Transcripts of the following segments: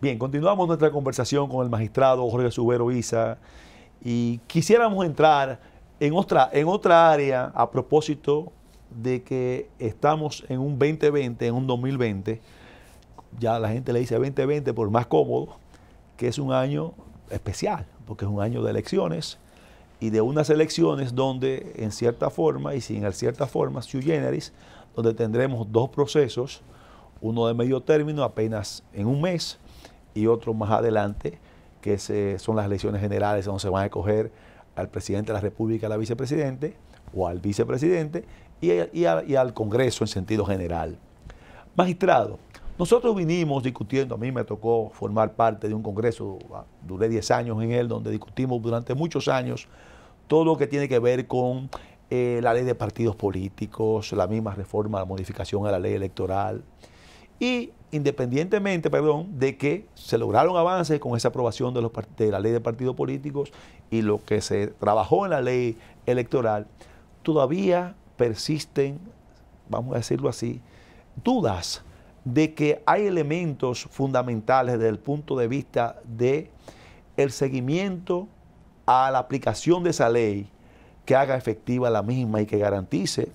Bien, continuamos nuestra conversación con el magistrado Jorge Subero Isa y quisiéramos entrar en otra área a propósito de que estamos en un 2020, en un 2020, ya la gente le dice 2020 por más cómodo, que es un año especial, porque es un año de elecciones y de unas elecciones donde en cierta forma y sin cierta forma, sui generis, donde tendremos dos procesos, uno de medio término apenas en un mes y otro más adelante, que son las elecciones generales donde se van a escoger al presidente de la República, al vicepresidente o al vicepresidente y al Congreso en sentido general. Magistrado, nosotros vinimos discutiendo, a mí me tocó formar parte de un congreso, duré 10 años en él, donde discutimos durante muchos años todo lo que tiene que ver con la ley de partidos políticos, la misma reforma, la modificación a la ley electoral. Y independientemente, de que se lograron avances con esa aprobación de la ley de partidos políticos y lo que se trabajó en la ley electoral, todavía persisten, vamos a decirlo así, dudas de que hay elementos fundamentales desde el punto de vista de el seguimiento a la aplicación de esa ley que haga efectiva la misma y que garantice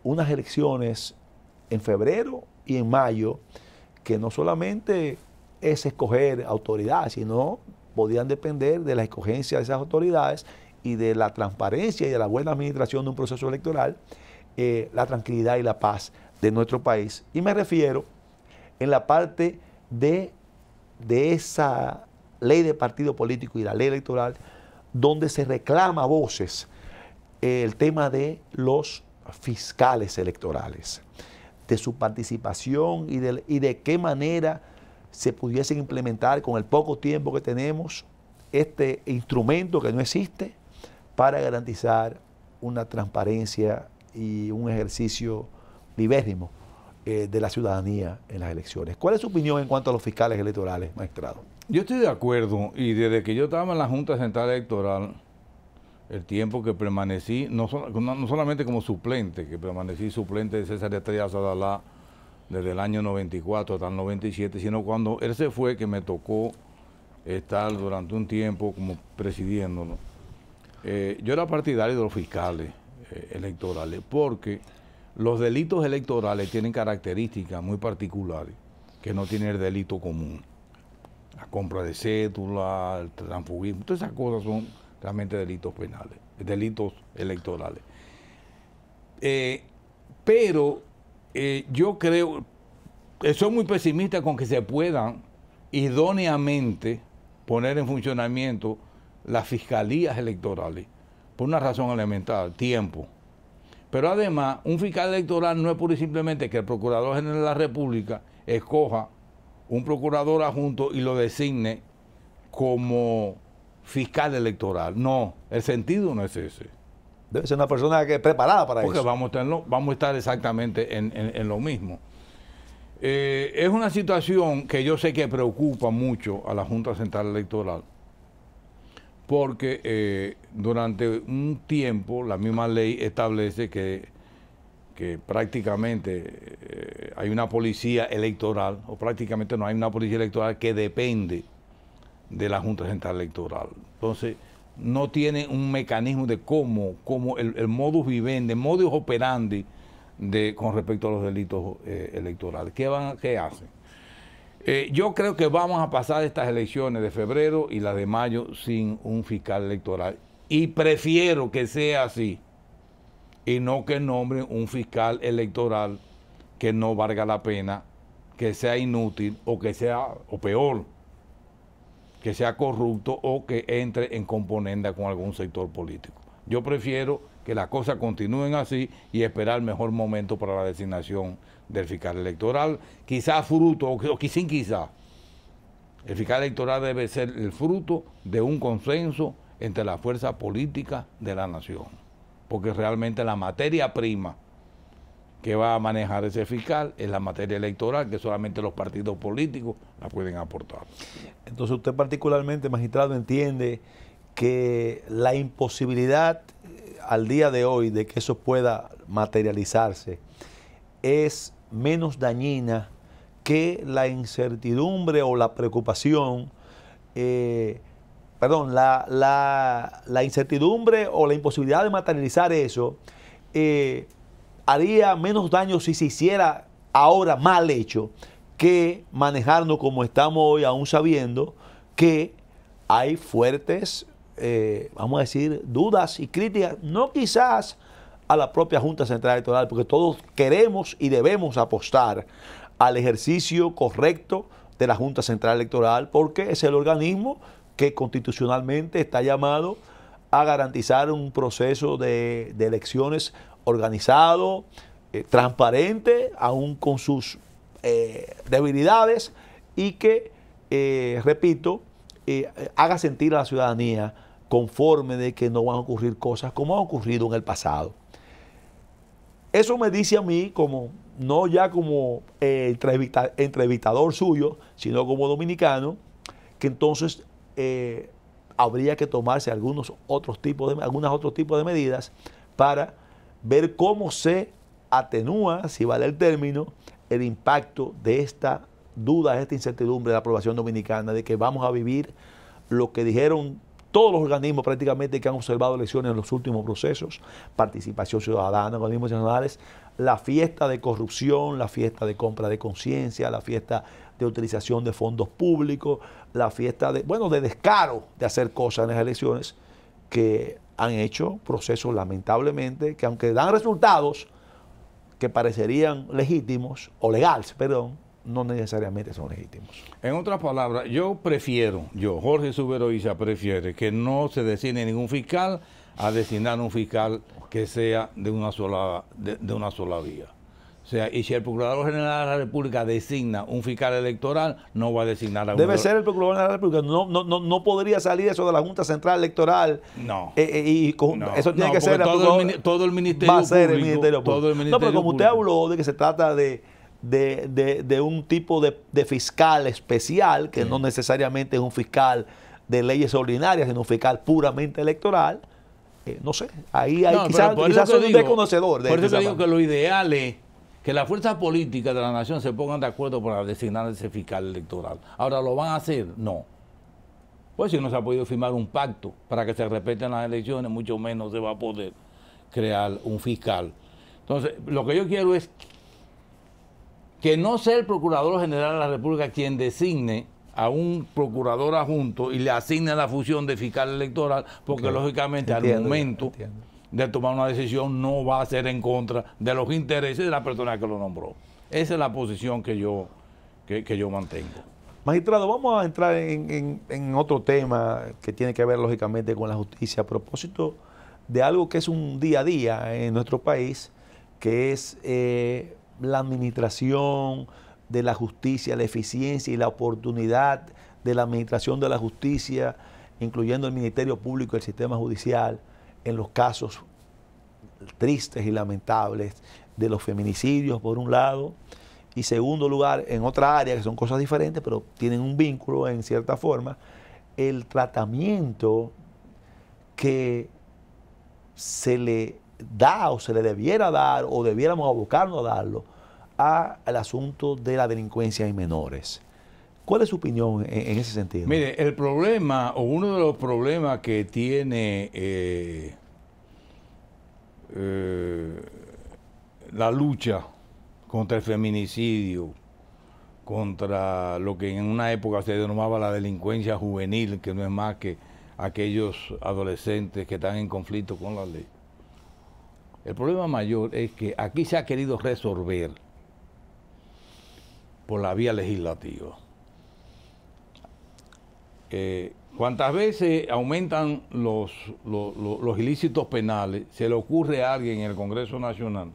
unas elecciones en febrero y en mayo, que no solamente es escoger autoridades, sino podían depender de la escogencia de esas autoridades y de la transparencia y de la buena administración de un proceso electoral, la tranquilidad y la paz de nuestro país. Y me refiero en la parte de esa ley de partido político y la ley electoral, donde se reclama a voces el tema de los fiscales electorales, de su participación y de qué manera se pudiesen implementar con el poco tiempo que tenemos este instrumento que no existe para garantizar una transparencia y un ejercicio libérrimo de la ciudadanía en las elecciones. ¿Cuál es su opinión en cuanto a los fiscales electorales, magistrado? Yo estoy de acuerdo, y desde que yo estaba en la Junta Central Electoral, el tiempo que permanecí, no solamente como suplente, que permanecí suplente de César Estrella Sadalá desde el año 94 hasta el 97, sino cuando él se fue, que me tocó estar durante un tiempo como presidiéndolo. Yo era partidario de los fiscales electorales, porque los delitos electorales tienen características muy particulares que no tiene el delito común. La compra de cédula, el transfugismo, todas esas cosas son realmente delitos penales, delitos electorales. Pero yo creo, soy muy pesimista con que se puedan idóneamente poner en funcionamiento las fiscalías electorales, por una razón elemental, tiempo. Pero además, un fiscal electoral no es pura y simplemente que el Procurador General de la República escoja un procurador adjunto y lo designe como fiscal electoral. No, el sentido no es ese. Debe ser una persona que es preparada para porque eso. Porque vamos a estar exactamente en lo mismo. Es una situación que yo sé que preocupa mucho a la Junta Central Electoral, porque durante un tiempo la misma ley establece que prácticamente hay una policía electoral, o prácticamente no hay una policía electoral que depende de la Junta Central Electoral. Entonces, no tiene un mecanismo de cómo el modus vivendi, el modus operandi con respecto a los delitos electorales. ¿Qué hacen? Yo creo que vamos a pasar estas elecciones de febrero y las de mayo sin un fiscal electoral. Y prefiero que sea así, y no que nombren un fiscal electoral que no valga la pena, que sea inútil o que sea, o peor, que sea corrupto o que entre en componenda con algún sector político. Yo prefiero que las cosas continúen así y esperar el mejor momento para la designación del fiscal electoral, quizás fruto, o sin quizás. El fiscal electoral debe ser el fruto de un consenso entre las fuerzas políticas de la nación, porque realmente la materia prima que va a manejar ese fiscal es la materia electoral, que solamente los partidos políticos la pueden aportar. Entonces usted particularmente, magistrado, entiende que la imposibilidad al día de hoy de que eso pueda materializarse es menos dañina que la incertidumbre o la preocupación, la incertidumbre o la imposibilidad de materializar eso haría menos daño si se hiciera ahora mal hecho que manejarnos como estamos hoy, aún sabiendo que hay fuertes, vamos a decir, dudas y críticas, no quizás a la propia Junta Central Electoral, porque todos queremos y debemos apostar al ejercicio correcto de la Junta Central Electoral, porque es el organismo que constitucionalmente está llamado a garantizar un proceso de elecciones organizado, transparente, aún con sus debilidades, y que, repito, haga sentir a la ciudadanía conforme de que no van a ocurrir cosas como han ocurrido en el pasado. Eso me dice a mí, como no ya como entrevistador suyo, sino como dominicano, que entonces habría que tomarse algunos otros tipos de medidas para ver cómo se atenúa, si vale el término, el impacto de esta duda, de esta incertidumbre de la población dominicana, de que vamos a vivir lo que dijeron todos los organismos prácticamente que han observado elecciones en los últimos procesos, participación ciudadana, organismos nacionales, la fiesta de corrupción, la fiesta de compra de conciencia, la fiesta de utilización de fondos públicos, la fiesta de descaro de hacer cosas en las elecciones, que han hecho procesos lamentablemente que, aunque dan resultados que parecerían legítimos o legales, perdón, no necesariamente son legítimos. En otras palabras, Jorge Subero Isa, prefiere que no se designe ningún fiscal a designar un fiscal que sea de una sola vía. O sea, y si el Procurador General de la República designa un fiscal electoral, no va a designar a un... Debe ser el Procurador General de la República. No podría salir eso de la Junta Central Electoral. No. Eso tiene que ser... Todo el Ministerio Público. Va a ser el Ministerio Público. No, pero como usted habló de que se trata de un tipo de fiscal especial, que no necesariamente es un fiscal de leyes ordinarias, sino un fiscal puramente electoral, no sé, ahí quizás soy un desconocedor. Por eso te digo que lo ideal es que las fuerzas políticas de la nación se pongan de acuerdo para designar ese fiscal electoral. Ahora, ¿lo van a hacer? No. Pues si no se ha podido firmar un pacto para que se respeten las elecciones, mucho menos se va a poder crear un fiscal. Entonces, lo que yo quiero es que no sea el Procurador General de la República quien designe a un procurador adjunto y le asigne la función de fiscal electoral, porque lógicamente al momento de tomar una decisión no va a ser en contra de los intereses de la persona que lo nombró. Esa es la posición que yo mantengo. Magistrado, vamos a entrar en otro tema que tiene que ver lógicamente con la justicia, a propósito de algo que es un día a día en nuestro país, que es la administración de la justicia, la eficiencia y la oportunidad de la administración de la justicia, incluyendo el Ministerio Público y el sistema judicial, en los casos tristes y lamentables de los feminicidios, por un lado, y segundo lugar, en otra área, que son cosas diferentes, pero tienen un vínculo en cierta forma, el tratamiento que se le da o se le debiera dar o debiéramos abocarnos a darlo al asunto de la delincuencia en menores. ¿Cuál es su opinión en ese sentido? Mire, el problema o uno de los problemas que tiene la lucha contra el feminicidio, contra lo que en una época se denominaba la delincuencia juvenil, que no es más que aquellos adolescentes que están en conflicto con la ley. El problema mayor es que aquí se ha querido resolver por la vía legislativa. Cuantas veces aumentan los ilícitos penales, se le ocurre a alguien en el Congreso Nacional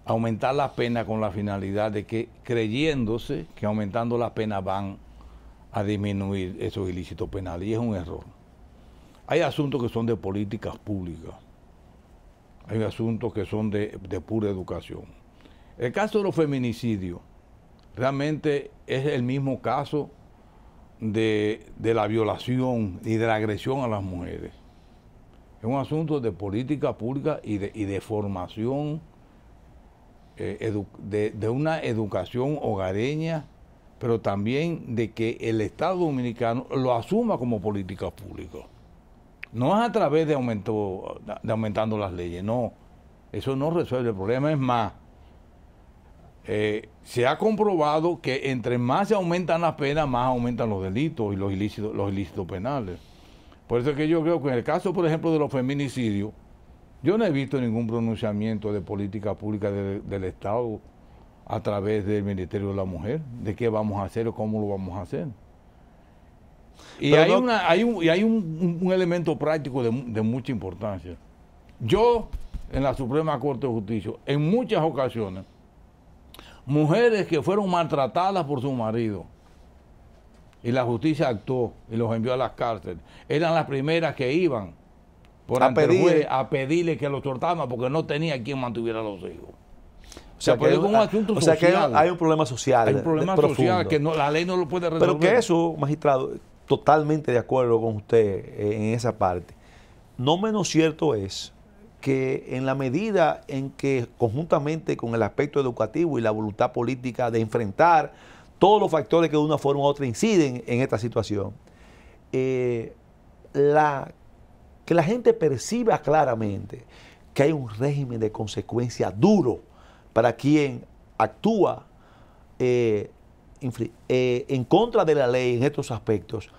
aumentar las penas con la finalidad de que, creyéndose que aumentando las penas van a disminuir esos ilícitos penales, y es un error. Hay asuntos que son de políticas públicas, hay asuntos que son de pura educación. El caso de los feminicidios realmente es el mismo caso de la violación y de la agresión a las mujeres. Es un asunto de política pública y de formación de una educación hogareña, pero también de que el Estado dominicano lo asuma como política pública. No es a través de aumentando las leyes, no. Eso no resuelve el problema. Es más, se ha comprobado que entre más se aumentan las penas, más aumentan los delitos y los ilícitos penales. Por eso es que yo creo que en el caso, por ejemplo, de los feminicidios, yo no he visto ningún pronunciamiento de política pública del Estado a través del Ministerio de la Mujer, de qué vamos a hacer o cómo lo vamos a hacer. Y hay un elemento práctico de mucha importancia. Yo, en la Suprema Corte de Justicia, en muchas ocasiones, mujeres que fueron maltratadas por su marido, y la justicia actuó y los envió a las cárceles, eran las primeras que iban ante el juez a pedirle que los soltaran porque no tenía quien mantuviera a los hijos. O sea, que hay un problema social. Hay un problema social que la ley no lo puede resolver. Pero que eso, magistrado, totalmente de acuerdo con usted en esa parte. No menos cierto es que en la medida en que conjuntamente con el aspecto educativo y la voluntad política de enfrentar todos los factores que de una forma u otra inciden en esta situación, que la gente perciba claramente que hay un régimen de consecuencia duro para quien actúa en contra de la ley en estos aspectos,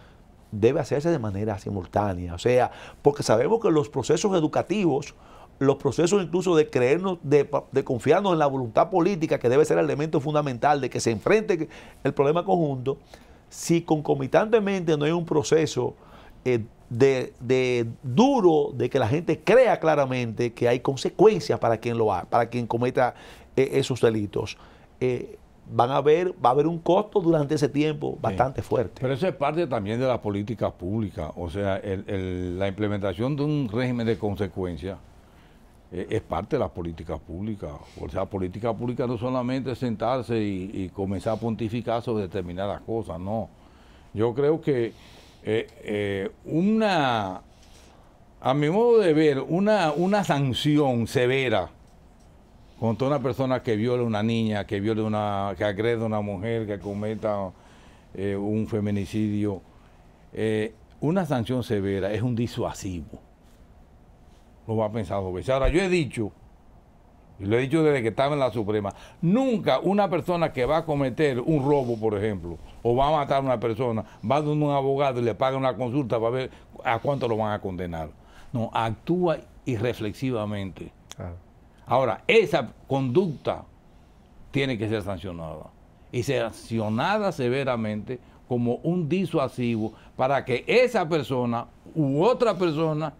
debe hacerse de manera simultánea. O sea, porque sabemos que los procesos educativos, los procesos incluso de creernos, de confiarnos en la voluntad política, que debe ser el elemento fundamental de que se enfrente el problema conjunto, si concomitantemente no hay un proceso duro de que la gente crea claramente que hay consecuencias para quien lo haga, para quien cometa esos delitos, va a haber un costo durante ese tiempo bastante fuerte. Pero eso es parte también de la política pública, o sea, la implementación de un régimen de consecuencias es parte de la política pública. O sea, política pública no solamente es sentarse y comenzar a pontificar sobre determinadas cosas, no. Yo creo que a mi modo de ver, una sanción severa contra una persona que viole a una niña, que agrede a una mujer, que cometa un feminicidio, una sanción severa es un disuasivo. Lo va a pensar dos veces. Ahora, yo he dicho, y lo he dicho desde que estaba en la Suprema, nunca una persona que va a cometer un robo, por ejemplo, o va a matar a una persona, va a donde un abogado y le paga una consulta para ver a cuánto lo van a condenar. No, actúa irreflexivamente. Claro. Ahora, esa conducta tiene que ser sancionada. Y sancionada severamente como un disuasivo para que esa persona u otra persona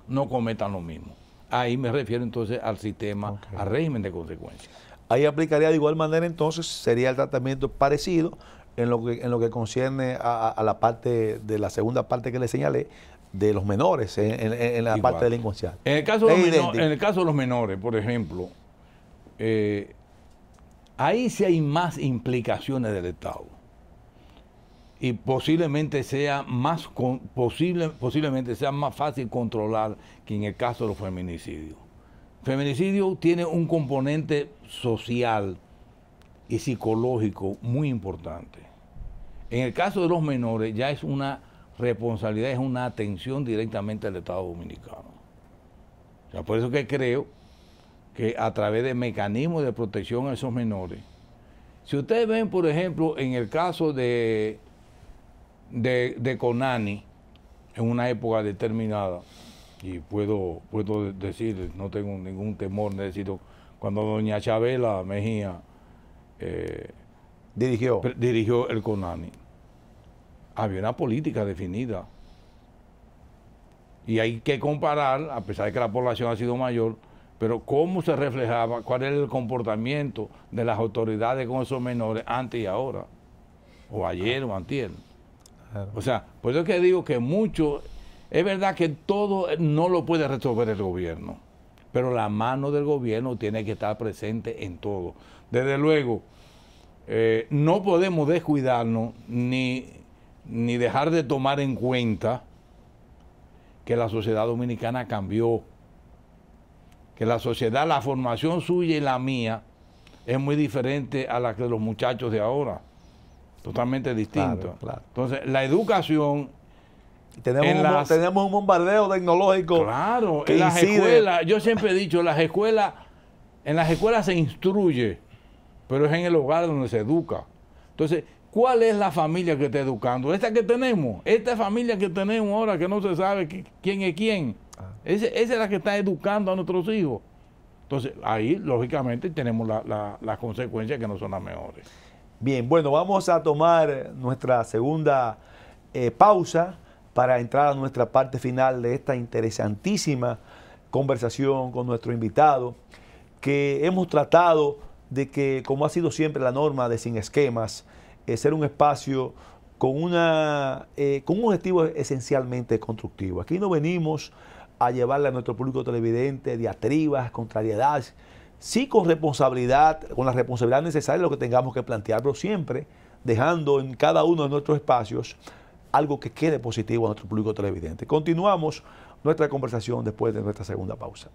no cometan lo mismo. Ahí me refiero entonces al sistema, al régimen de consecuencias. Ahí aplicaría de igual manera entonces, sería el tratamiento parecido en lo que concierne a la parte de la segunda parte que le señalé, de los menores, en la parte delincuencial. En el caso de los menores, por ejemplo, ahí sí hay más implicaciones del Estado. Y posiblemente sea posiblemente sea más fácil controlar que en el caso de los feminicidios. El feminicidio tiene un componente social y psicológico muy importante. En el caso de los menores ya es una responsabilidad, es una atención directamente al Estado dominicano. O sea, por eso que creo que a través de mecanismos de protección a esos menores, si ustedes ven, por ejemplo, en el caso de Conani, en una época determinada, y puedo decir, no tengo ningún temor de decirlo, cuando doña Chabela Mejía dirigió el Conani, había una política definida. Y hay que comparar, a pesar de que la población ha sido mayor, pero cómo se reflejaba, cuál era el comportamiento de las autoridades con esos menores antes y ahora, o ayer o antier. Claro. O sea, por eso es que digo que mucho, es verdad que todo no lo puede resolver el gobierno, pero la mano del gobierno tiene que estar presente en todo. Desde luego, no podemos descuidarnos ni dejar de tomar en cuenta que la sociedad dominicana cambió, que la sociedad, la formación suya y la mía, es muy diferente a la que los muchachos de ahora. Totalmente distinto. Claro, claro. Entonces, la educación... Tenemos un bombardeo tecnológico. Claro, que en las incide. escuelas, yo siempre he dicho, en las escuelas se instruye, pero es en el hogar donde se educa. Entonces, ¿cuál es la familia que está educando? Esta que tenemos, esta familia que tenemos ahora, que no se sabe quién es quién. Esa es la que está educando a nuestros hijos. Entonces, ahí, lógicamente, tenemos las consecuencias que no son las mejores. Bien, bueno, vamos a tomar nuestra segunda pausa para entrar a nuestra parte final de esta interesantísima conversación con nuestro invitado, que hemos tratado de que, como ha sido siempre la norma de Sin Esquemas, ser un espacio con un objetivo esencialmente constructivo. Aquí no venimos a llevarle a nuestro público televidente diatribas, contrariedades, sí con responsabilidad, con la responsabilidad necesaria de lo que tengamos que plantear, pero siempre dejando en cada uno de nuestros espacios algo que quede positivo a nuestro público televidente. Continuamos nuestra conversación después de nuestra segunda pausa.